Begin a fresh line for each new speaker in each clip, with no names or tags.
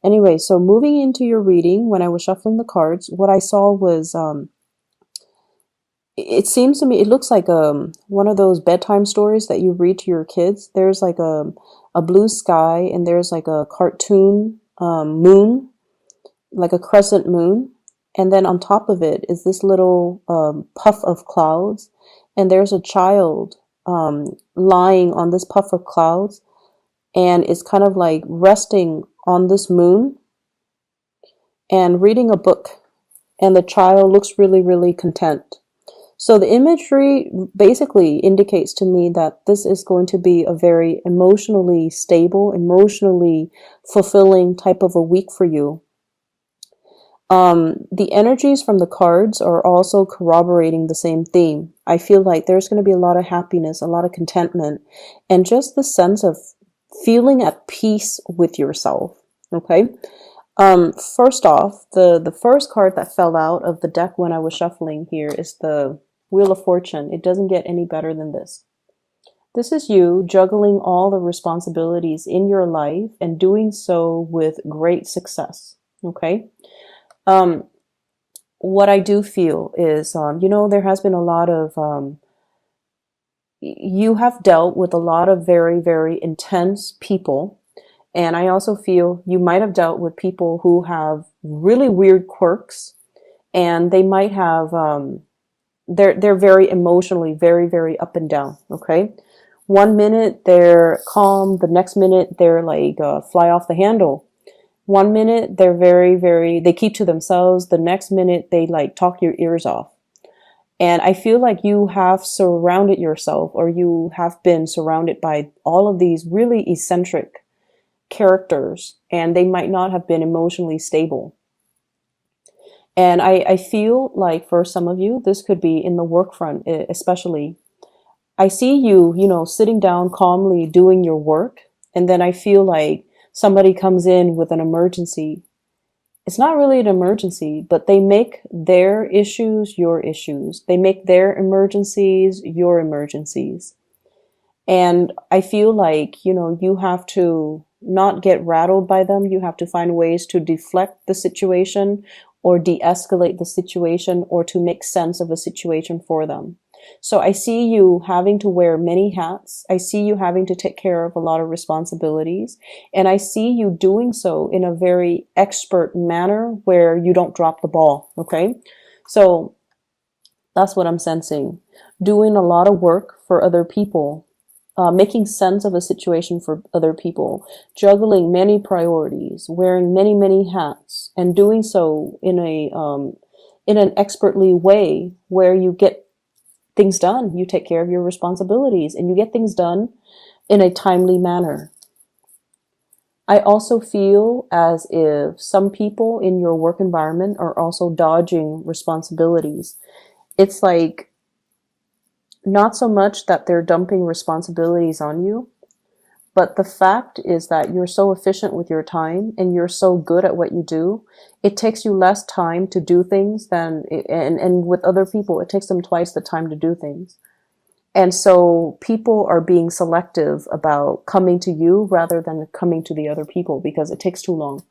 Anyway, so moving into your reading, when I was shuffling the cards, what I saw was it seems to me it looks like one of those bedtime stories that you read to your kids. There's like a blue sky and there's like a cartoon moon, like a crescent moon, and then on top of it is this little puff of clouds, and there's a child lying on this puff of clouds, and it's kind of like resting on this moon and reading a book, and the child looks really, really content. So the imagery basically indicates to me that this is going to be a very emotionally stable, emotionally fulfilling type of a week for you. The energies from the cards are also corroborating the same theme. I feel like there's going to be a lot of happiness, a lot of contentment, and just the sense of feeling at peace with yourself. Okay. First off, the first card that fell out of the deck when I was shuffling here is the Wheel of Fortune. It doesn't get any better than this. This is you juggling all the responsibilities in your life and doing so with great success. Okay. What I do feel is, there has been a lot of, you have dealt with a lot of very, very intense people. And I also feel you might have dealt with people who have really weird quirks, and they might have, they're very emotionally, very, very up and down. Okay. One minute they're calm. The next minute they're like, fly off the handle. One minute they're very, very, they keep to themselves. The next minute they like talk your ears off. And I feel like you have surrounded yourself, or you have been surrounded by all of these really eccentric characters, and they might not have been emotionally stable. And I feel like for some of you, this could be in the work front, especially. I see you, sitting down calmly doing your work. And then I feel like somebody comes in with an emergency. It's not really an emergency, but they make their issues your issues. They make their emergencies your emergencies. And I feel like, you have to not get rattled by them. You have to find ways to deflect the situation or de-escalate the situation, or to make sense of a situation for them. So I see you having to wear many hats. I see you having to take care of a lot of responsibilities. And I see you doing so in a very expert manner where you don't drop the ball. Okay. So that's what I'm sensing. Doing a lot of work for other people. Making sense of a situation for other people, juggling many priorities, wearing many, many hats, and doing so in an expertly way where you get things done. You take care of your responsibilities and you get things done in a timely manner. I also feel as if some people in your work environment are also dodging responsibilities. It's like, not so much that they're dumping responsibilities on you, but the fact is that you're so efficient with your time and you're so good at what you do. It takes you less time to do things and with other people, it takes them twice the time to do things. And so people are being selective about coming to you rather than coming to the other people because it takes too long.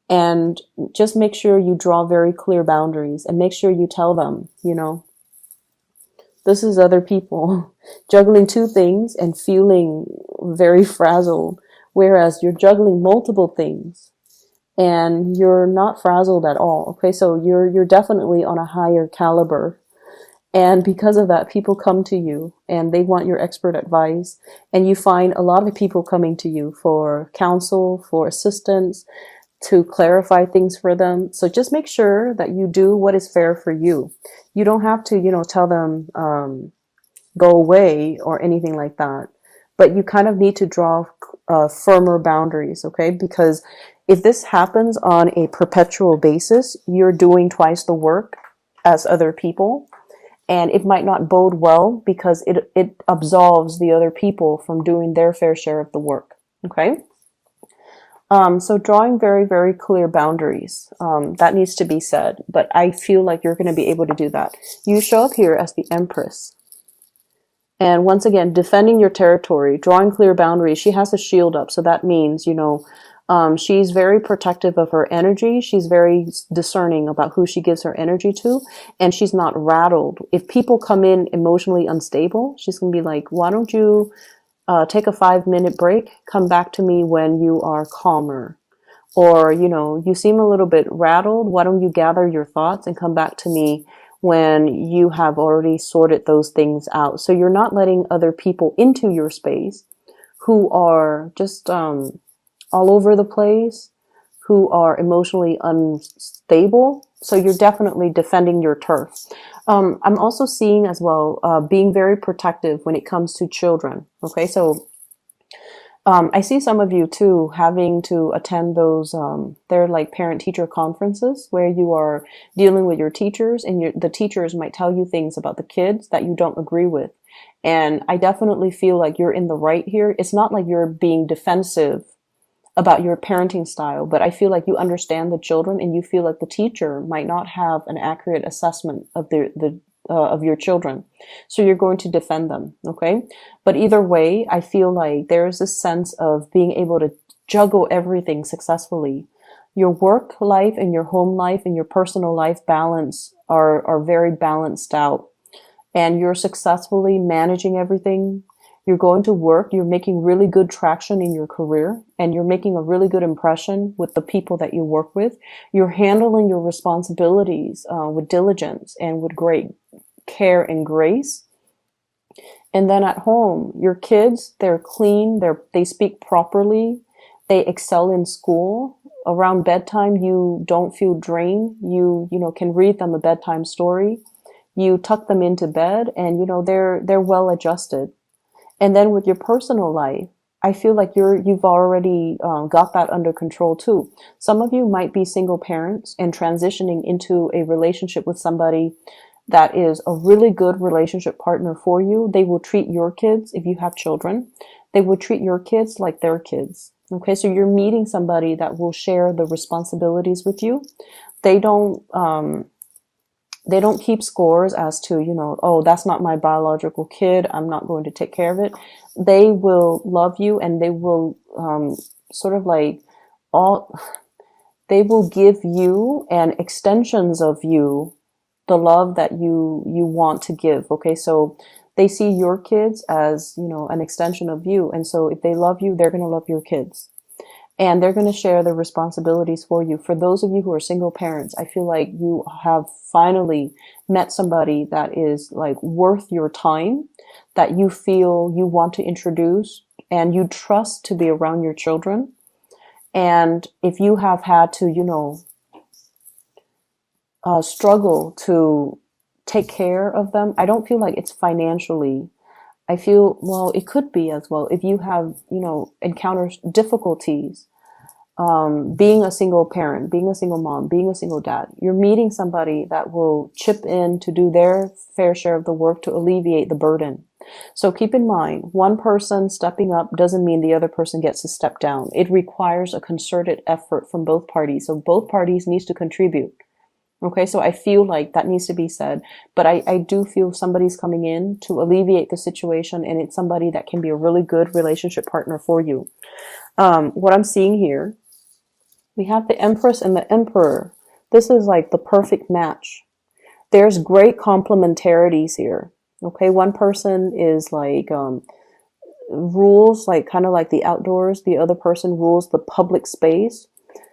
And just make sure you draw very clear boundaries and make sure you tell them, this is other people juggling two things and feeling very frazzled, whereas you're juggling multiple things and you're not frazzled at all. Okay, so you're definitely on a higher caliber. And because of that, people come to you and they want your expert advice. And you find a lot of people coming to you for counsel, for assistance, to clarify things for them. So just make sure that you do what is fair for you. You don't have to, tell them, go away or anything like that. But you kind of need to draw firmer boundaries, okay? Because if this happens on a perpetual basis, you're doing twice the work as other people. And it might not bode well because it absolves the other people from doing their fair share of the work, okay? So drawing very, very clear boundaries, that needs to be said, but I feel like you're going to be able to do that. You show up here as the Empress. And once again, defending your territory, drawing clear boundaries. She has a shield up. So that means, She's very protective of her energy. She's very discerning about who she gives her energy to, and she's not rattled. If people come in emotionally unstable, she's going to be like, why don't you take a 5-minute break, come back to me when you are calmer. Or, you seem a little bit rattled. Why don't you gather your thoughts and come back to me when you have already sorted those things out? So you're not letting other people into your space who are just all over the place, who are emotionally unstable. So you're definitely defending your turf. I'm also seeing as well being very protective when it comes to children. Okay, so I see some of you too having to attend those, they're like parent-teacher conferences where you are dealing with your teachers, and the teachers might tell you things about the kids that you don't agree with. And I definitely feel like you're in the right here. It's not like you're being defensive about your parenting style, but I feel like you understand the children, and you feel like the teacher might not have an accurate assessment of of your children. So you're going to defend them. Okay. But either way, I feel like there's this sense of being able to juggle everything successfully. Your work life and your home life and your personal life balance are very balanced out, and you're successfully managing everything. You're going to work, you're making really good traction in your career, and you're making a really good impression with the people that you work with. You're handling your responsibilities with diligence and with great care and grace. And then at home, your kids, they're clean, they speak properly, they excel in school. Around bedtime, you don't feel drained. You can read them a bedtime story. You tuck them into bed, and they're well adjusted. And then with your personal life, I feel like you've already got that under control too. Some of you might be single parents and transitioning into a relationship with somebody that is a really good relationship partner for you. They will treat your kids, if you have children, they will treat your kids like their kids. Okay, so you're meeting somebody that will share the responsibilities with you. They don't keep scores as to, oh, that's not my biological kid, I'm not going to take care of it. They will love you, and they will sort of like they will give you and extensions of you the love that you want to give. Okay, so they see your kids as, an extension of you. And so if they love you, they're going to love your kids. And they're going to share the responsibilities for you. For those of you who are single parents, I feel like you have finally met somebody that is like worth your time, that you feel you want to introduce and you trust to be around your children. And if you have had to, struggle to take care of them, I don't feel like it's financially. I feel, well, it could be as well if you have, encountered difficulties, being a single parent, being a single mom, being a single dad. You're meeting somebody that will chip in to do their fair share of the work to alleviate the burden. So keep in mind, one person stepping up doesn't mean the other person gets to step down. It requires a concerted effort from both parties. So both parties needs to contribute. Okay, so I feel like that needs to be said, but I do feel somebody's coming in to alleviate the situation, and it's somebody that can be a really good relationship partner for you. What I'm seeing here, we have the Empress and the Emperor. This is like the perfect match. There's great complementarities here. Okay, one person is like rules like kind of like the outdoors, the other person rules the public space.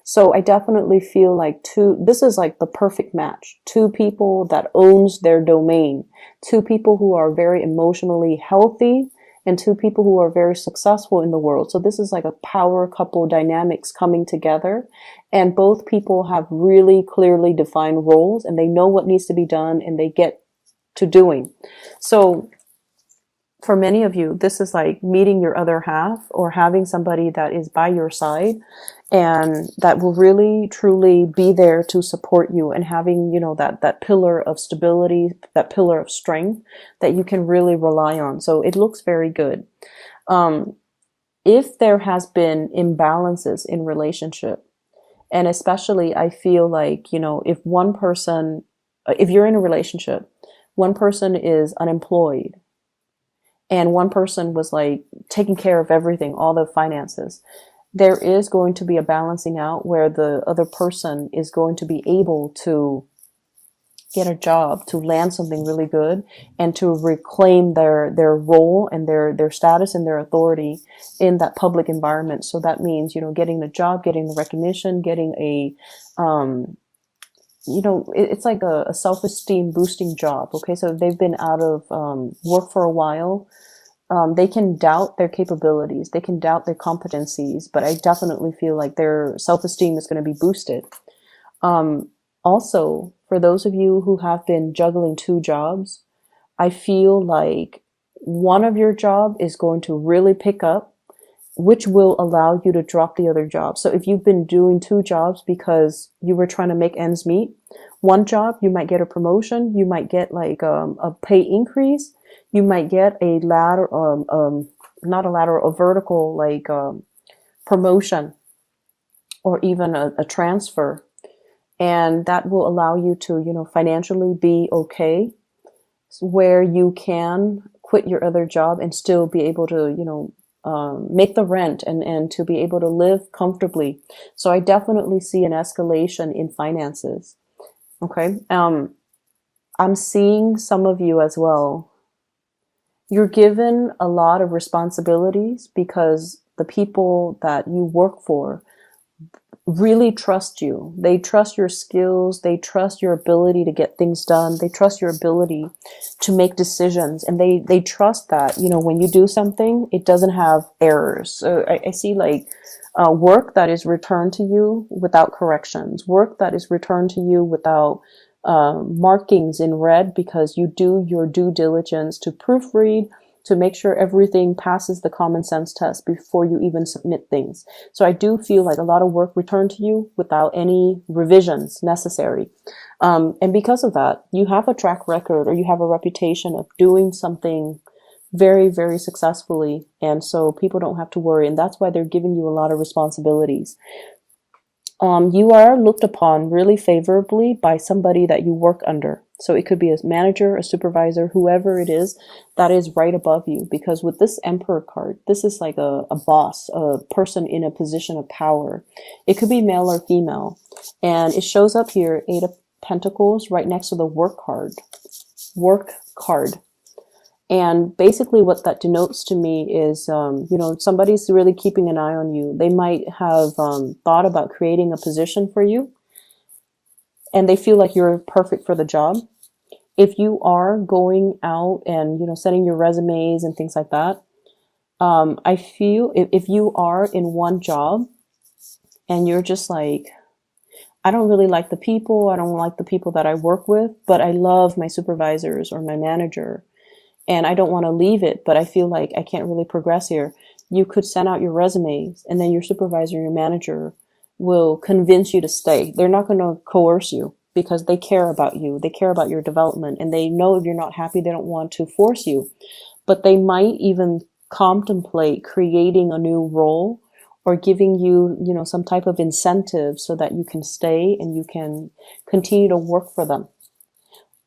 So I definitely feel like this is like the perfect match. Two people that owns their domain, two people who are very emotionally healthy, and two people who are very successful in the world. So this is like a power couple dynamics coming together, and both people have really clearly defined roles, and they know what needs to be done, and they get to doing. So for many of you, this is like meeting your other half, or having somebody that is by your side and that will really truly be there to support you, and having, that pillar of stability, that pillar of strength that you can really rely on. So it looks very good. If there has been imbalances in relationship, and especially I feel like, if you're in a relationship, one person is unemployed, and one person was like taking care of everything, all the finances, there is going to be a balancing out where the other person is going to be able to get a job, to land something really good, and to reclaim their role and their status and their authority in that public environment. So that means, getting the job, getting the recognition, getting a it's like a self-esteem boosting job. Okay, so if they've been out of work for a while, they can doubt their capabilities, they can doubt their competencies, but I definitely feel like their self-esteem is going to be boosted. Also, for those of you who have been juggling two jobs, I feel like one of your job is going to really pick up, which will allow you to drop the other job. So if you've been doing two jobs because you were trying to make ends meet, one job, you might get a promotion, you might get like a pay increase, you might get a ladder, not a lateral, a vertical, like promotion, or even a transfer. And that will allow you to, financially be okay, where you can quit your other job and still be able to, make the rent and to be able to live comfortably. So I definitely see an escalation in finances. Okay. I'm seeing some of you as well. You're given a lot of responsibilities because the people that you work for really trust you. They trust your skills. They trust your ability to get things done. They trust your ability to make decisions. And they trust that, when you do something, it doesn't have errors. So I see like work that is returned to you without corrections, work that is returned to you without markings in red, because you do your due diligence to proofread, to make sure everything passes the common sense test before you even submit things. So I do feel like a lot of work returned to you without any revisions necessary. And because of that, you have a track record, or you have a reputation of doing something very, very successfully. And so people don't have to worry. And that's why they're giving you a lot of responsibilities. You are looked upon really favorably by somebody that you work under. So it could be a manager, a supervisor, whoever it is that is right above you. Because with this Emperor card, this is like a boss, a person in a position of power. It could be male or female. And it shows up here, 8 of Pentacles, right next to the work card. Work card. And basically what that denotes to me is, somebody's really keeping an eye on you. They might have thought about creating a position for you, and they feel like you're perfect for the job. If you are going out and, sending your resumes and things like that, I feel if you are in one job and you're just like, I don't really like the people, I don't like the people that I work with, but I love my supervisors or my manager, and I don't want to leave it, but I feel like I can't really progress here. You could send out your resumes, and then your supervisor, your manager will convince you to stay. They're not going to coerce you because they care about you. They care about your development, and they know if you're not happy, they don't want to force you. But they might even contemplate creating a new role or giving you, some type of incentive so that you can stay and you can continue to work for them.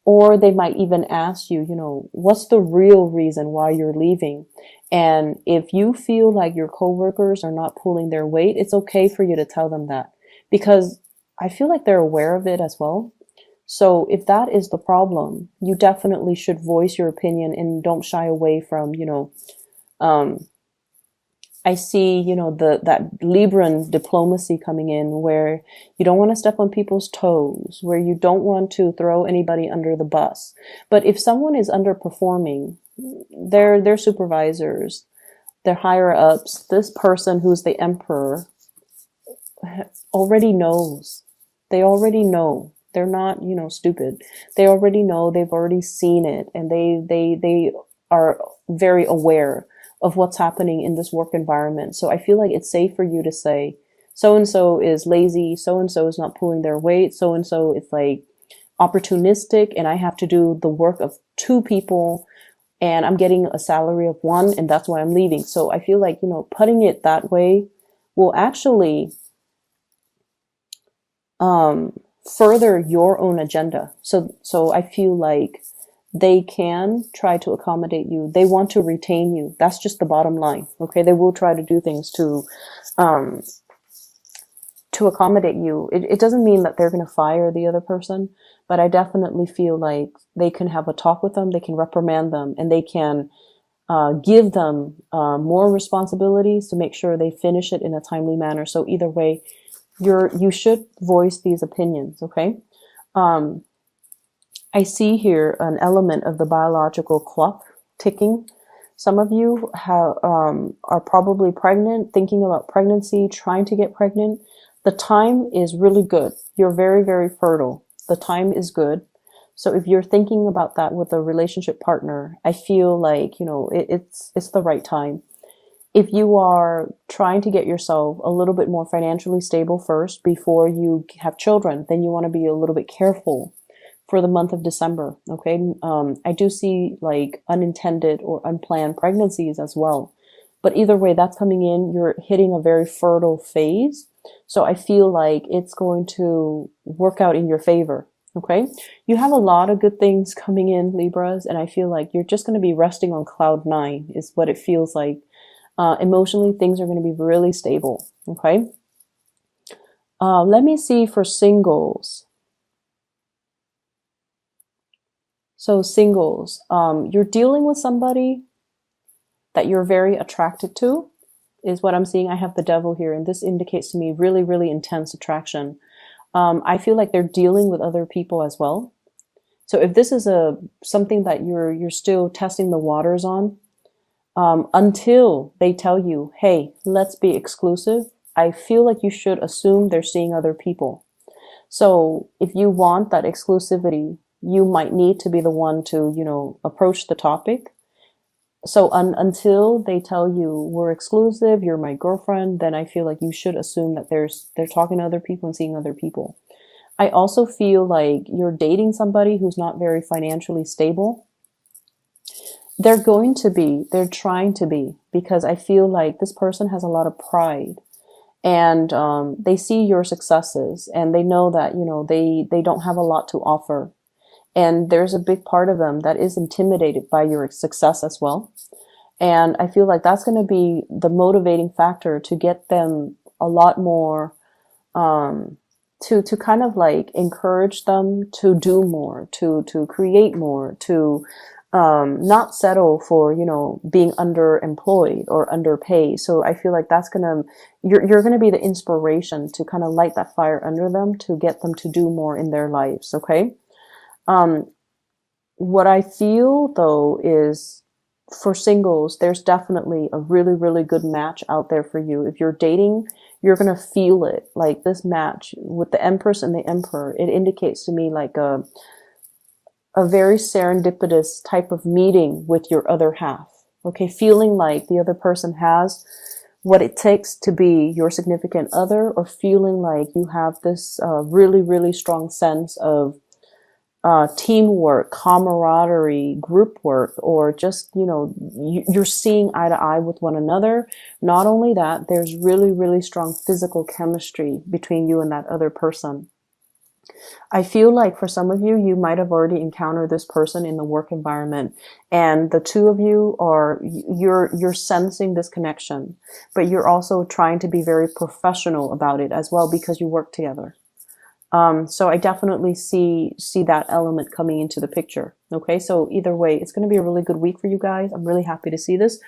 Or they might even ask you, what's the real reason why you're leaving? And if you feel like your coworkers are not pulling their weight, it's okay for you to tell them that, because I feel like they're aware of it as well. So if that is the problem, you definitely should voice your opinion and don't shy away from, I see, that Libran diplomacy coming in, where you don't want to step on people's toes, where you don't want to throw anybody under the bus. But if someone is underperforming, their supervisors, their higher ups, this person who's the emperor already knows. They already know. They're not, stupid. They already know. They've already seen it, and they are very aware of what's happening in this work environment. So I feel like it's safe for you to say, so-and-so is lazy, so-and-so is not pulling their weight, so-and-so is like opportunistic, and I have to do the work of 2 people, and I'm getting a salary of 1, and that's why I'm leaving. So I feel like, putting it that way will actually further your own agenda. So I feel like they can try to accommodate you. They want to retain you. That's just the bottom line. Okay. They will try to do things um, to accommodate you. It doesn't mean that they're going to fire the other person, but I definitely feel like they can have a talk with them. They can reprimand them, and they can give them more responsibilities to make sure they finish it in a timely manner. So either way, you should voice these opinions. Okay. Um, I see here an element of the biological clock ticking. Some of you are probably pregnant, thinking about pregnancy, trying to get pregnant. The time is really good. You're very, very fertile. The time is good. So if you're thinking about that with a relationship partner, I feel like, it's the right time. If you are trying to get yourself a little bit more financially stable first before you have children, then you want to be a little bit careful for the month of December. Okay. I do see like unintended or unplanned pregnancies as well. But either way, that's coming in. You're hitting a very fertile phase. So I feel like it's going to work out in your favor. Okay. You have a lot of good things coming in, Libras. And I feel like you're just going to be resting on cloud 9 is what it feels like. Emotionally, things are going to be really stable. Okay. Let me see for singles. So singles, you're dealing with somebody that you're very attracted to is what I'm seeing. I have the devil here, and this indicates to me really, really intense attraction. I feel like they're dealing with other people as well. So if this is something that you're still testing the waters on, until they tell you, hey, let's be exclusive, I feel like you should assume they're seeing other people. So if you want that exclusivity, you might need to be the one to, approach the topic. So until they tell you we're exclusive, you're my girlfriend, then I feel like you should assume that they're talking to other people and seeing other people. I also feel like you're dating somebody who's not very financially stable. They're trying to be, because I feel like this person has a lot of pride, and they see your successes, and they know that, they don't have a lot to offer. And there's a big part of them that is intimidated by your success as well. And I feel like that's going to be the motivating factor to get them a lot more, to kind of like encourage them to do more, to create more, to not settle for, being underemployed or underpaid. So I feel like you're going to be the inspiration to kind of light that fire under them to get them to do more in their lives. Okay. What I feel though is for singles, there's definitely a really, really good match out there for you. If you're dating, you're going to feel it. Like this match with the Empress and the Emperor, it indicates to me like a very serendipitous type of meeting with your other half. Okay. Feeling like the other person has what it takes to be your significant other, or feeling like you have this really, really strong sense of teamwork, camaraderie, group work, or just, you're seeing eye to eye with one another. Not only that, there's really, really strong physical chemistry between you and that other person. I feel like for some of you, you might have already encountered this person in the work environment, and the two of you you're sensing this connection, but you're also trying to be very professional about it as well because you work together. So I definitely see that element coming into the picture. Okay. So either way, it's going to be a really good week for you guys. I'm really happy to see this.